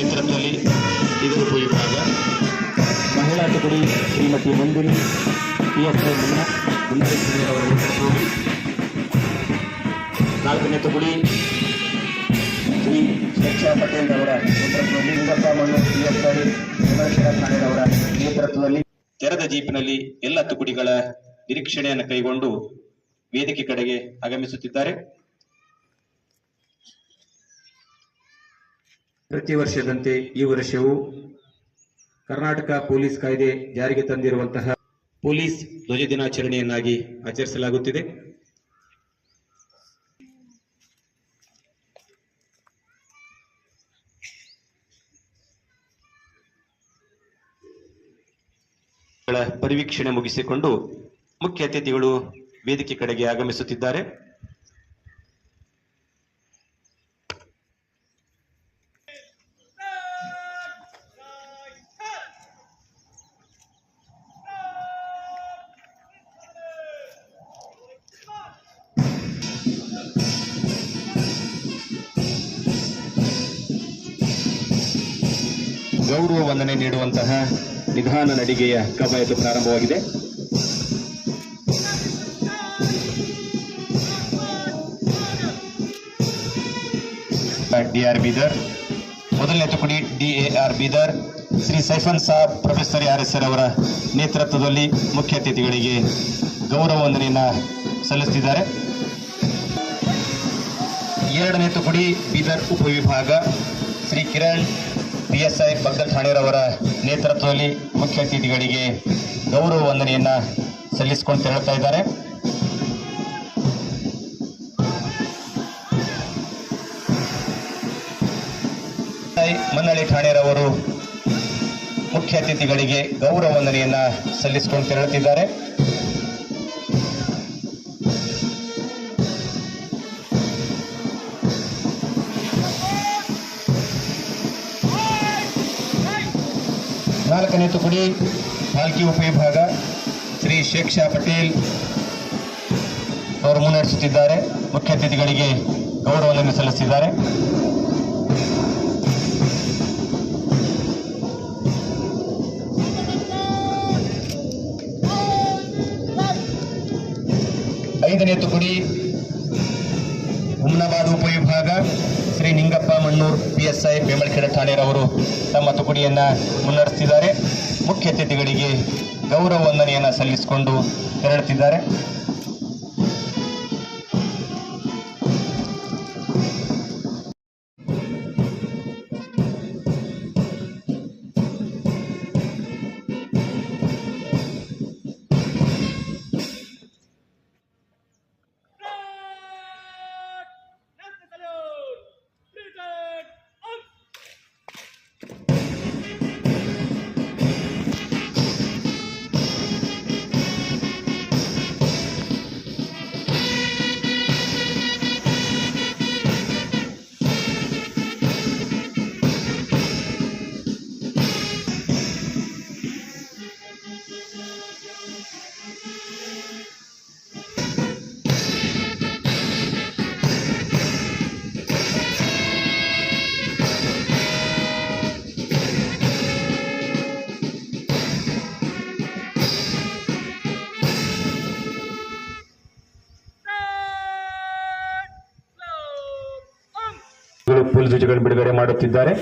ನೇತೃತ್ವದಲ್ಲಿ ಇದು ಉಪವಿಭಾಗ. ಮಹಿಳಾ ತುಕಡಿ ಶ್ರೀಮತಿ ಮಂದಿನಿ PSI ಮುನ್ನಡೆಸಿದವರ ನೇತೃತ್ವದಲ್ಲಿ. 4ನೇ ತುಕಡಿ ಶ್ರೀ ಶಿಕ್ಷಾ ಪಟೇಲ್ ಅವರ ನೇತೃತ್ವದಲ್ಲಿ. ಲಿಂಗಪ್ಪ ಮಣ್ಣೂರು PSI ವಿಮರ್ಶನ ಠಾಣೆಯವರ ನೇತೃತ್ವದಲ್ಲಿ ತೆರೆದ ಜೀಪಿನಲ್ಲಿ ಎಲ್ಲ ತುಕಡಿಗಳ ನಿರೀಕ್ಷಣೆಯನ್ನು ಕೈಗೊಂಡು ವೇದಿಕೆ ಕಡೆಗೆ ಆಗಮಿಸುತ್ತಿದ್ದಾರೆ. ಪ್ರತಿ ವರ್ಷದಂತೆ ಈ ವರ್ಷವೂ ಕರ್ನಾಟಕ ಪೊಲೀಸ್ ಕಾಯ್ದೆ ಜಾರಿಗೆ ತಂದಿರುವಂತಹ ಪೊಲೀಸ್ ಧ್ವಜ ದಿನಾಚರಣೆಯನ್ನಾಗಿ ಆಚರಿಸಲಾಗುತ್ತಿದೆ. ಪರಿವೀಕ್ಷಣೆ ಮುಗಿಸಿಕೊಂಡು ಮುಖ್ಯ ಅತಿಥಿಗಳು ವೇದಿಕೆ ಕಡೆಗೆ ಆಗಮಿಸುತ್ತಿದ್ದಾರೆ. ಗೌರವ ವಂದನೆ ನೀಡುವಂತಹ ನಿಧಾನ ನಡಿಗೆಯ ಕವಾಯತು ಪ್ರಾರಂಭವಾಗಿದೆ. DR ಬೀದರ್, ಮೊದಲನೇ ತುಕಡಿ DAR Bidar Shri Saifan Sab professor RSR ಅವರ ನೇತೃತ್ವದಲ್ಲಿ ಮುಖ್ಯ ಅತಿಥಿಗಳಿಗೆ ಗೌರವ ವಂದನೆಯನ್ನು ಸಲ್ಲಿಸುತ್ತಿದ್ದಾರೆ. 2ನೇ ತುಕಡಿ ಬೀದರ್ ಉಪವಿಭಾಗ ಶ್ರೀ ಕಿರಣ್ PSI ಬಗ್ಗಲ್ ಠಾಣೆರವರ ನೇತೃತ್ವದಲ್ಲಿ ಮುಖ್ಯ ಅತಿಥಿಗಳಿಗೆ ಗೌರವ ವಂದನೆಯನ್ನ ಸಲ್ಲಿಸಿಕೊಂಡು ತೆರಳುತ್ತಾ ಇದ್ದಾರೆ. ಮನ್ನಳ್ಳಿ ಠಾಣೆರವರು ಮುಖ್ಯ ಅತಿಥಿಗಳಿಗೆ ಗೌರವ ವಂದನೆಯನ್ನ ಸಲ್ಲಿಸಿಕೊಂಡು ತೆರಳುತ್ತಿದ್ದಾರೆ. ನಾಲ್ಕನೇ ತುಕಡಿ ಭಾಲ್ಕಿ ಉಪವಿಭಾಗ ಶ್ರೀ ಶೇಖ್ ಶಾ ಪಟೇಲ್ ಅವರು ಮುನ್ನಡೆಸುತ್ತಿದ್ದಾರೆ. ಮುಖ್ಯ ಅತಿಥಿಗಳಿಗೆ ಗೌರವವನ್ನು ಸಲ್ಲಿಸಿದ್ದಾರೆ. ಐದನೇ ತುಕಡಿ ಹುಮ್ನಾಬಾದ್ ಉಪವಿಭಾಗ ಶ್ರೀ ನಿಂಗಪ್ಪ ಮಣ್ಣೂರ್ PSI ಬೇಮಳಖೇಡ ಠಾಣೆರವರು ತಮ್ಮ ತುಕಡಿಯನ್ನ ಮುನ್ನಡೆಸುತ್ತಿದ್ದಾರೆ. ಮುಖ್ಯ ಅತಿಥಿಗಳಿಗೆ ಗೌರವ ವಂದನೆಯನ್ನು ಸಲ್ಲಿಸಿಕೊಂಡು ತೆರಳುತ್ತಿದ್ದಾರೆ. ಪೊಲೀಸ್ ಧ್ವಜಗಳನ್ನು ಬಿಡುಗಡೆ ಮಾಡುತ್ತಿದ್ದಾರೆ.